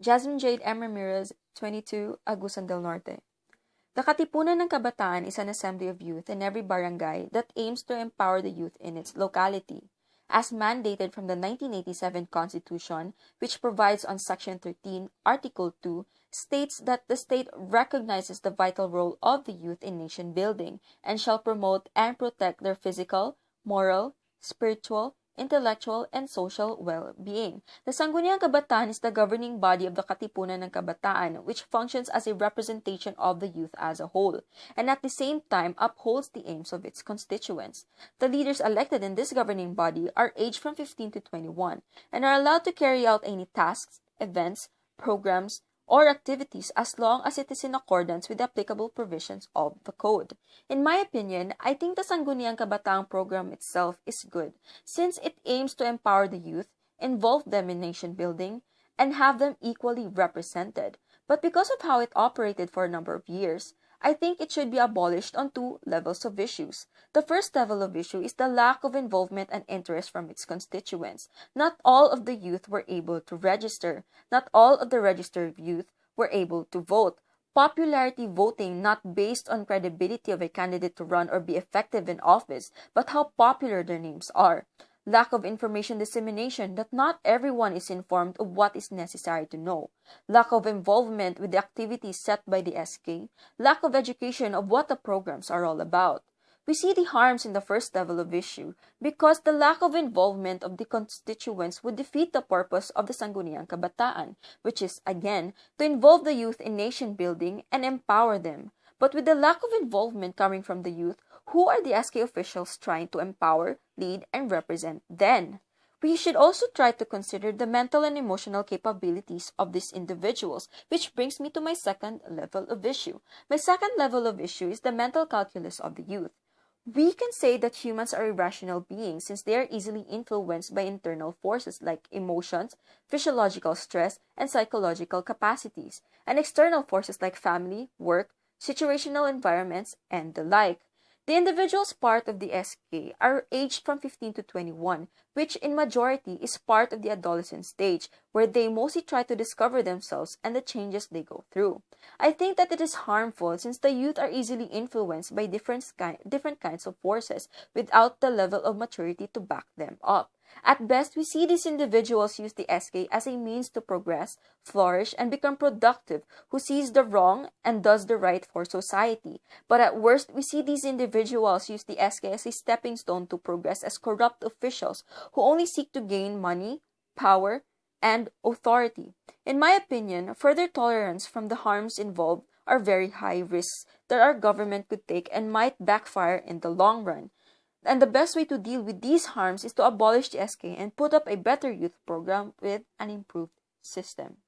Jasmine Jade M. Ramirez, 22, Agusan del Norte. The Katipunan ng Kabataan is an assembly of youth in every barangay that aims to empower the youth in its locality. As mandated from the 1987 Constitution, which provides on Section 13, Article 2, states that the state recognizes the vital role of the youth in nation building and shall promote and protect their physical, moral, spiritual, intellectual, and social well-being. The Sangguniang Kabataan is the governing body of the Katipunan ng Kabataan, which functions as a representation of the youth as a whole, and at the same time upholds the aims of its constituents. The leaders elected in this governing body are aged from 15 to 21, and are allowed to carry out any tasks, events, programs, or activities as long as it is in accordance with the applicable provisions of the Code. In my opinion, I think the Sangguniang Kabataang program itself is good, since it aims to empower the youth, involve them in nation building, and have them equally represented. But because of how it operated for a number of years, I think it should be abolished on two levels of issues. The first level of issue is the lack of involvement and interest from its constituents. Not all of the youth were able to register. Not all of the registered youth were able to vote. Popularity voting not based on credibility of a candidate to run or be effective in office, but how popular their names are. Lack of information dissemination, that not everyone is informed of what is necessary to know. Lack of involvement with the activities set by the SK. Lack of education of what the programs are all about. We see the harms in the first level of issue because the lack of involvement of the constituents would defeat the purpose of the Sangguniang Kabataan, which is, again, to involve the youth in nation building and empower them. But with the lack of involvement coming from the youth, who are the SK officials trying to empower, lead, and represent then? We should also try to consider the mental and emotional capabilities of these individuals, which brings me to my second level of issue. My second level of issue is the mental calculus of the youth. We can say that humans are irrational beings since they are easily influenced by internal forces like emotions, physiological stress, and psychological capacities, and external forces like family, work, situational environments, and the like. The individuals part of the SK are aged from 15 to 21, which in majority is part of the adolescent stage, where they mostly try to discover themselves and the changes they go through. I think that it is harmful since the youth are easily influenced by different kinds of forces without the level of maturity to back them up. At best, we see these individuals use the SK as a means to progress, flourish, and become productive, who sees the wrong and does the right for society. But at worst, we see these individuals use the SK as a stepping stone to progress as corrupt officials who only seek to gain money, power, and authority. In my opinion, further tolerance from the harms involved are very high risks that our government could take and might backfire in the long run. And the best way to deal with these harms is to abolish the SK and put up a better youth program with an improved system.